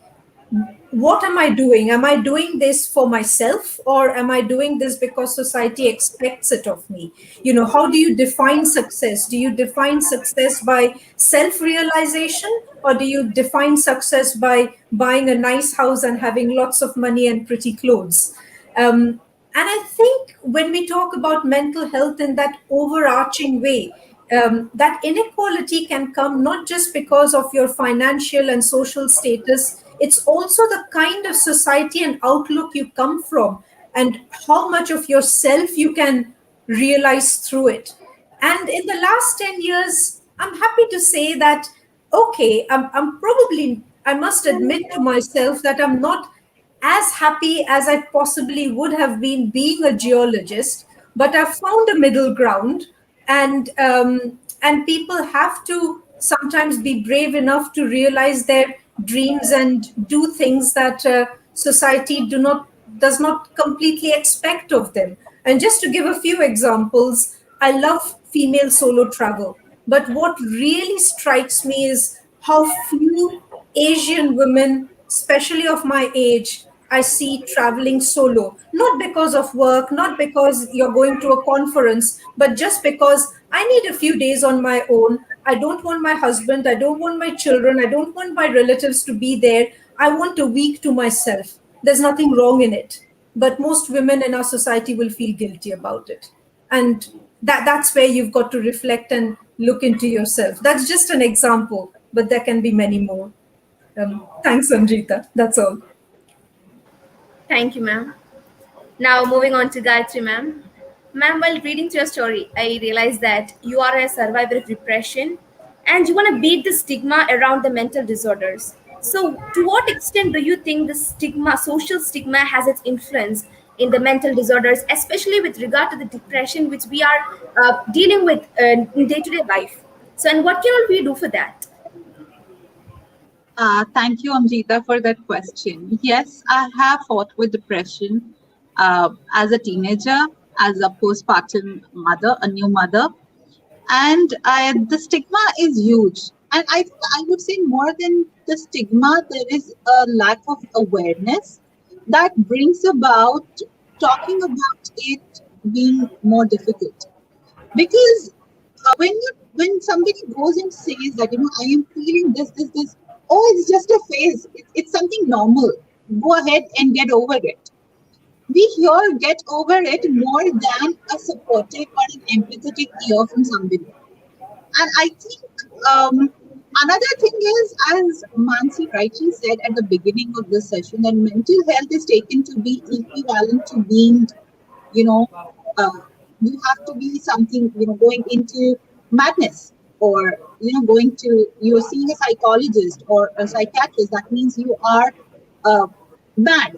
what am I doing? Am I doing this for myself, or am I doing this because society expects it of me? How do you define success? Do you define success by self realization, or do you define success by buying a nice house and having lots of money and pretty clothes? And I think when we talk about mental health in that overarching way, that inequality can come not just because of your financial and social status, it's also the kind of society and outlook you come from, and how much of yourself you can realize through it. And in the last 10 years, I'm happy to say that, okay, I'm probably, I must admit to myself that I'm not as happy as I possibly would have been being a geologist, but I've found a middle ground, and people have to sometimes be brave enough to realize their dreams and do things that society does not completely expect of them. And just to give a few examples, I love female solo travel, but what really strikes me is how few Asian women, especially of my age, I see traveling solo, not because of work, not because you're going to a conference, but just because I need a few days on my own. I don't want my husband, I don't want my children, I don't want my relatives to be there. I want a week to myself. There's nothing wrong in it. But most women in our society will feel guilty about it. And that's where you've got to reflect and look into yourself. That's just an example, but there can be many more. Thanks, Amjita. That's all. Thank you, ma'am. Now, moving on to Gayatri, ma'am. Ma'am, while reading through your story, I realized that you are a survivor of depression and you want to beat the stigma around the mental disorders. So, to what extent do you think the stigma, social stigma, has its influence in the mental disorders, especially with regard to the depression which we are dealing with in day to day life? So, and what can we do for that? Thank you, Amjita, for that question. Yes, I have fought with depression as a teenager, as a postpartum mother, a new mother, and the stigma is huge. And I would say more than the stigma, there is a lack of awareness that brings about talking about it being more difficult. Because when somebody goes and says that, I am feeling this, oh, it's just a phase. It's something normal. Go ahead and get over it. We here get over it more than a supportive or an empathetic ear from somebody. And I think another thing is, as Mansi rightly said at the beginning of this session, that mental health is taken to be equivalent to being, you know, uh, you have to be something, going into madness, or, going to, you're seeing a psychologist or a psychiatrist. That means you are mad.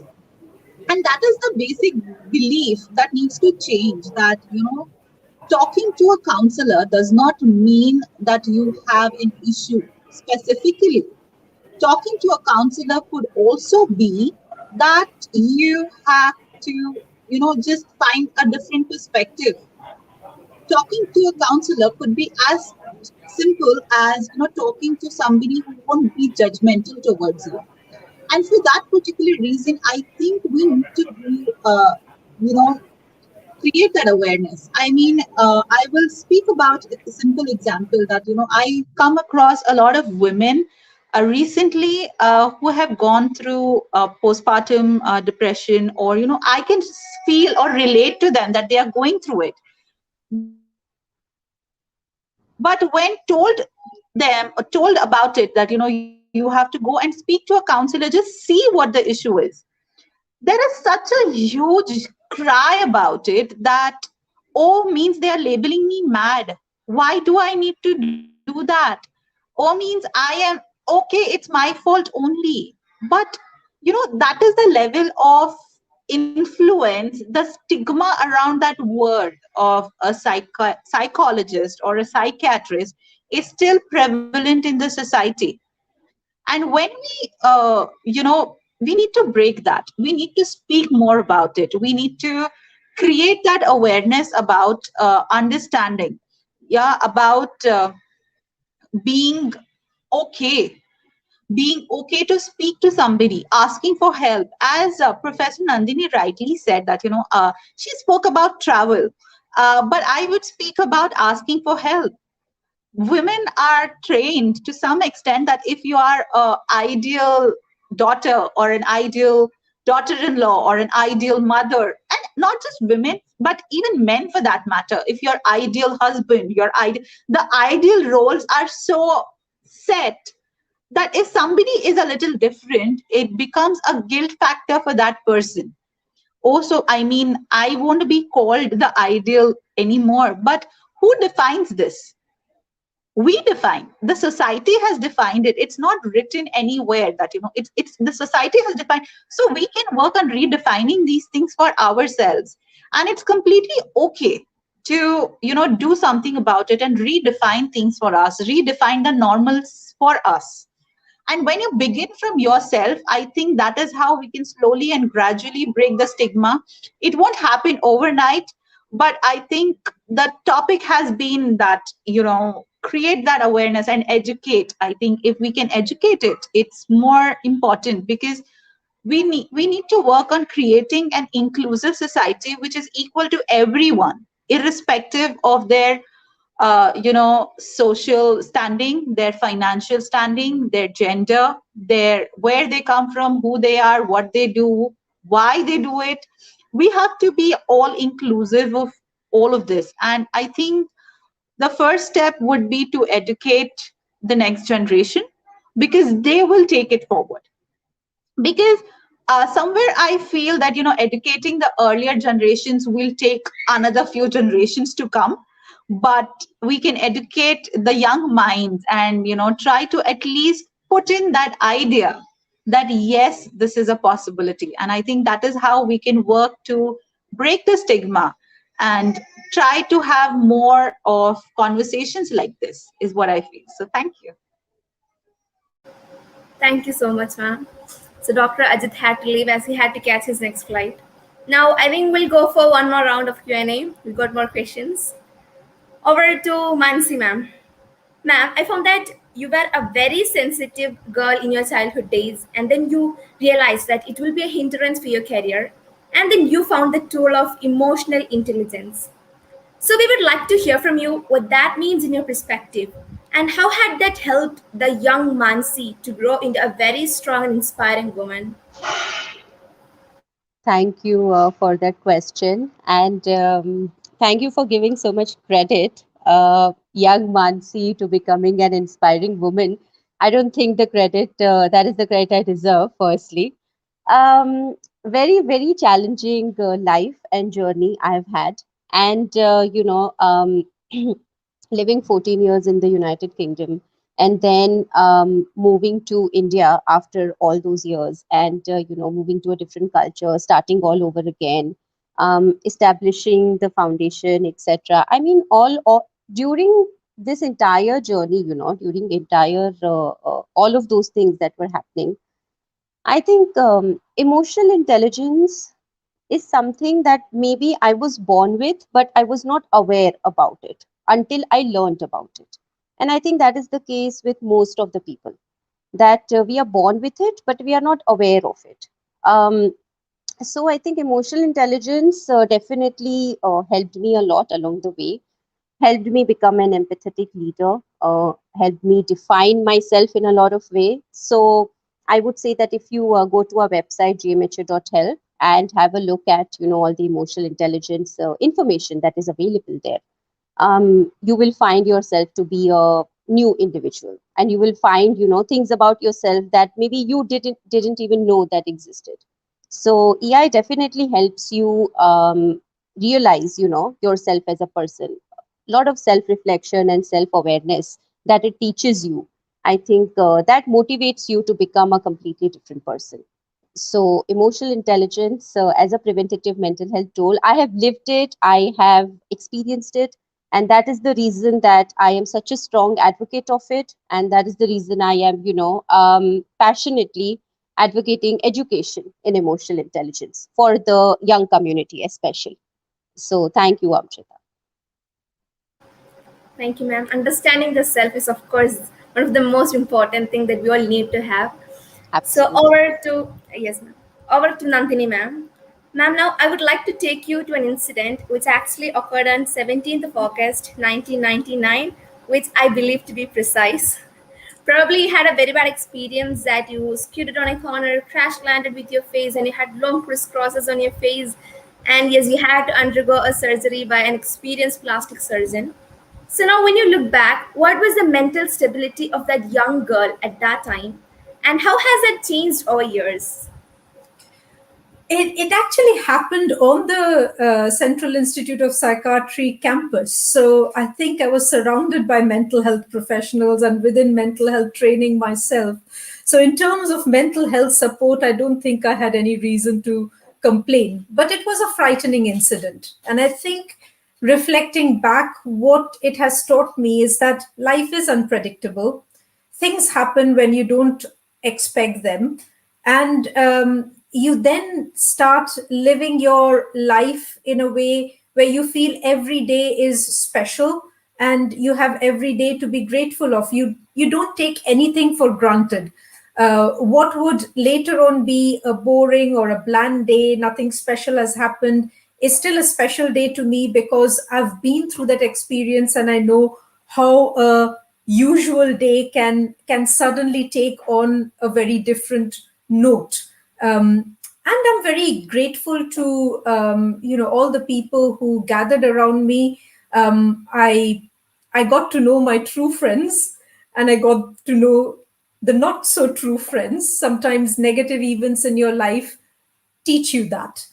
And that is the basic belief that needs to change, that, talking to a counselor does not mean that you have an issue specifically. Talking to a counselor could also be that you have to, just find a different perspective. Talking to a counselor could be as simple as, talking to somebody who won't be judgmental towards you. And for that particular reason, I think we need to do, you know, create that awareness. I mean, I will speak about a simple example that, I come across a lot of women recently who have gone through postpartum depression, or, I can feel or relate to them that they are going through it. But when told them or told about it, that, you have to go and speak to a counselor, just see what the issue is, there is such a huge cry about it that, oh, means they are labeling me mad. Why do I need to do that? Oh, means I am okay, it's my fault only. But, that is the level of influence, the stigma around that word of a psychologist or a psychiatrist is still prevalent in the society. And when we need to break that. We need to speak more about it. We need to create that awareness about understanding, yeah, about being okay, being okay to speak to somebody, asking for help. As Professor Nandini rightly said, that, she spoke about travel, but I would speak about asking for help. Women are trained to some extent that if you are an ideal daughter or an ideal daughter-in-law or an ideal mother, and not just women but even men for that matter, if you're ideal husband, the ideal roles are so set that if somebody is a little different, it becomes a guilt factor for that person. Also, I mean, I won't be called the ideal anymore, but who defines this? We define, the society has defined it. It's not written anywhere that, it's the society has defined. So we can work on redefining these things for ourselves, and it's completely okay to, do something about it and redefine things for us, redefine the normals for us. And when you begin from yourself, I think that is how we can slowly and gradually break the stigma. It won't happen overnight, but I think the topic has been that, create that awareness and educate. I think if we can educate it, it's more important, because we need to work on creating an inclusive society which is equal to everyone, irrespective of their social standing, their financial standing, their gender, their where they come from, who they are, what they do, why they do it. We have to be all inclusive of all of this. And I think the first step would be to educate the next generation, because they will take it forward. Because somewhere I feel that, educating the earlier generations will take another few generations to come, but we can educate the young minds and, try to at least put in that idea that yes, this is a possibility. And I think that is how we can work to break the stigma and try to have more of conversations like this, is what I feel. So thank you. Thank you so much, ma'am. So Dr. Ajit had to leave as he had to catch his next flight. Now I think we'll go for one more round of Q&A. We've got more questions. Over to Mansi, ma'am. Ma'am, I found that you were a very sensitive girl in your childhood days, and then you realized that it will be a hindrance for your career, and then you found the tool of emotional intelligence. So, we would like to hear from you what that means in your perspective, and how had that helped the young Mansi to grow into a very strong and inspiring woman? Thank you for that question. And thank you for giving so much credit, young Mansi, to becoming an inspiring woman. I don't think the credit, that is the credit I deserve, firstly. Um, very challenging life and journey I've had. And, living 14 years in the United Kingdom and then moving to India after all those years and, moving to a different culture, starting all over again, establishing the foundation, etc. I mean, all during this entire journey, during entire all of those things that were happening, I think emotional intelligence is something that maybe I was born with, but I was not aware about it until I learned about it. And I think that is the case with most of the people, that we are born with it, but we are not aware of it. So I think emotional intelligence definitely helped me a lot along the way, helped me become an empathetic leader, helped me define myself in a lot of ways. So I would say that if you go to our website, gmha.health, and have a look at, all the emotional intelligence information that is available there, you will find yourself to be a new individual, and you will find, things about yourself that maybe you didn't even know that existed. So EI definitely helps you realize, yourself as a person. A lot of self reflection and self awareness that it teaches you. I think that motivates you to become a completely different person. So emotional intelligence as a preventative mental health tool, I have lived it, I have experienced it, and that is the reason that I am such a strong advocate of it, and that is the reason I am, passionately advocating education in emotional intelligence for the young community especially. So thank you, Amjita. Thank you, ma'am. Understanding the self is, of course, one of the most important things that we all need to have. So Absolutely. yes, ma'am. Over to Nandini, ma'am. Ma'am, now I would like to take you to an incident which actually occurred on 17th of August, 1999, which I believe to be precise. Probably you had a very bad experience that you scooted on a corner, crash landed with your face, and you had long crisscrosses on your face. And yes, you had to undergo a surgery by an experienced plastic surgeon. So now, when you look back, what was the mental stability of that young girl at that time, and how has it changed over years? It actually happened on the Central Institute of Psychiatry campus. So I think I was surrounded by mental health professionals and within mental health training myself. So, in terms of mental health support, I don't think I had any reason to complain. But it was a frightening incident. And I think reflecting back, what it has taught me is that life is unpredictable. Things happen when you don't expect them, and you then start living your life in a way where you feel every day is special, and you have every day to be grateful of. You don't take anything for granted. What would later on be a boring or a bland day, nothing special has happened, is still a special day to me, because I've been through that experience and I know how a usual day can suddenly take on a very different note. And I'm very grateful to all the people who gathered around me. I got to know my true friends, and I got to know the not so true friends. Sometimes negative events in your life teach you that.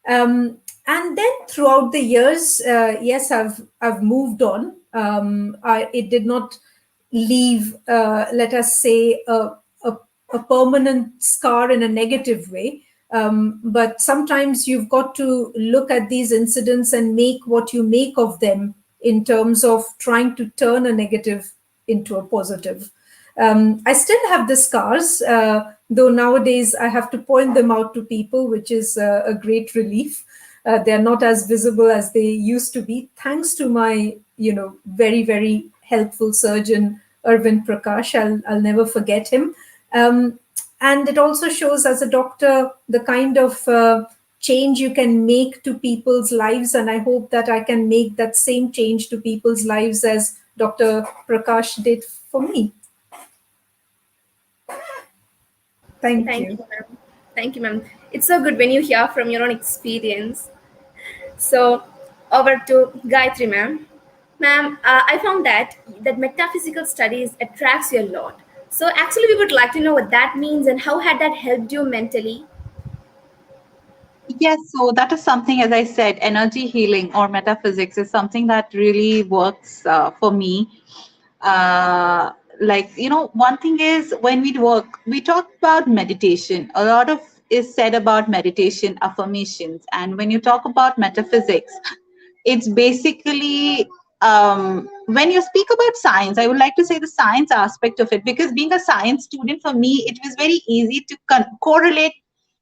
And then throughout the years, yes, I've moved on. It did not leave, let us say, a, a permanent scar in a negative way. But sometimes you've got to look at these incidents and make what you make of them, in terms of trying to turn a negative into a positive. I still have the scars, though nowadays I have to point them out to people, which is a great relief. They're not as visible as they used to be, thanks to my, very, very helpful surgeon Arvind Prakash. I'll never forget him. Um, and it also shows, as a doctor, the kind of change you can make to people's lives. And I hope that I can make that same change to people's lives as Dr. Prakash did for me. Thank Thank you. you, ma'am. Thank you, ma'am. It's so good when you hear from your own experience. So, over to Gayatri, ma'am. Ma'am, I found that metaphysical studies attracts you a lot. So, actually, we would like to know what that means and how had that helped you mentally. Yes, so that is something, as I said, energy healing or metaphysics is something that really works for me. Uh, one thing is when we work, we talk about meditation. A lot of is said about meditation, affirmations. And when you talk about metaphysics, it's basically when you speak about science, I would like to say the science aspect of it, because being a science student, for me it was very easy to correlate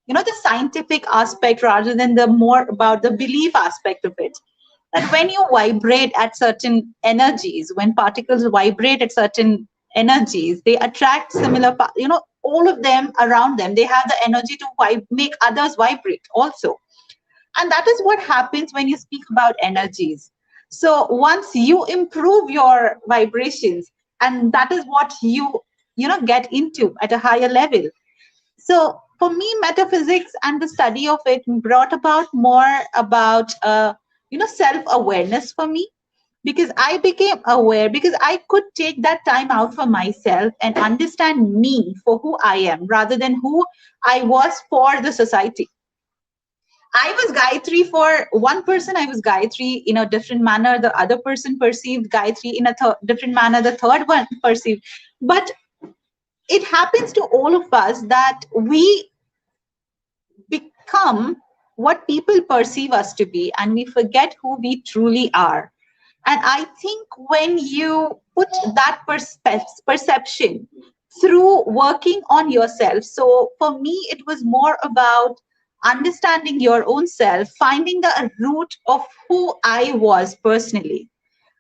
the scientific aspect rather than the more about the belief aspect of it. That when you vibrate at certain energies, when particles vibrate at certain energies, they attract similar all of them around them, they have the energy to make others vibrate also. And that is what happens when you speak about energies. So once you improve your vibrations, and that is what you get into at a higher level. So for me, metaphysics and the study of it brought about more about self awareness for me, because I became aware, because I could take that time out for myself and understand me for who I am rather than who I was for the society. I was Gayatri for one person, I was Gayatri in a different manner. The other person perceived Gayatri in a different manner. The third one perceived. But it happens to all of us that we become what people perceive us to be, and we forget who we truly are. And I think when you put that perception through working on yourself, so for me, it was more about understanding your own self, finding the root of who I was personally.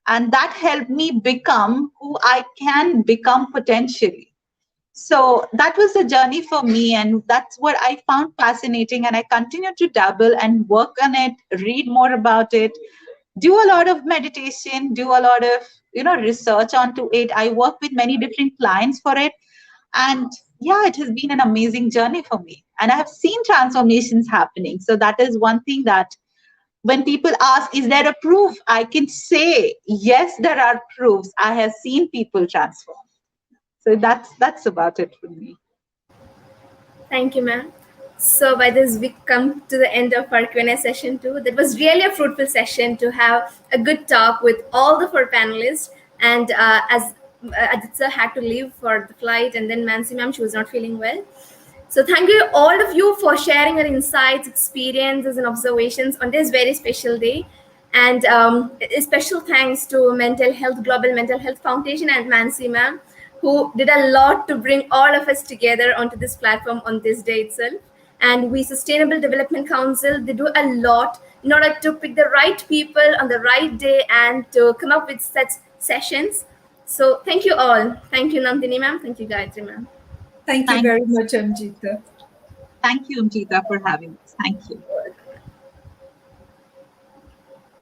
And that helped me become who I can become potentially. So that was the journey for me, and that's what I found fascinating. And I continue to dabble and work on it, read more about it, do a lot of meditation, do a lot of research onto it. I work with many different clients for it, and yeah, it has been an amazing journey for me. And I have seen transformations happening. So that is one thing that when people ask, is there a proof? I can say, yes, there are proofs. I have seen people transform. So that's about it for me. Thank you, ma'am. So by this, we come to the end of our Q&A session too. That was really a fruitful session to have a good talk with all the four panelists. And as Ajit sir had to leave for the flight, and then Mansi ma'am, she was not feeling well. So thank you all of you for sharing your insights, experiences, and observations on this very special day. And a special thanks to Mental Health Global Mental Health Foundation and Mansi ma'am, who did a lot to bring all of us together onto this platform on this day itself. And we Sustainable Development Council, they do a lot in order to pick the right people on the right day and to come up with such sessions. So thank you all. Thank you, Nandini ma'am. Thank you, Gayatri ma'am. Thank you Thank very you. much, Amjitha. Thank you, Amjitha, for having us. Thank you.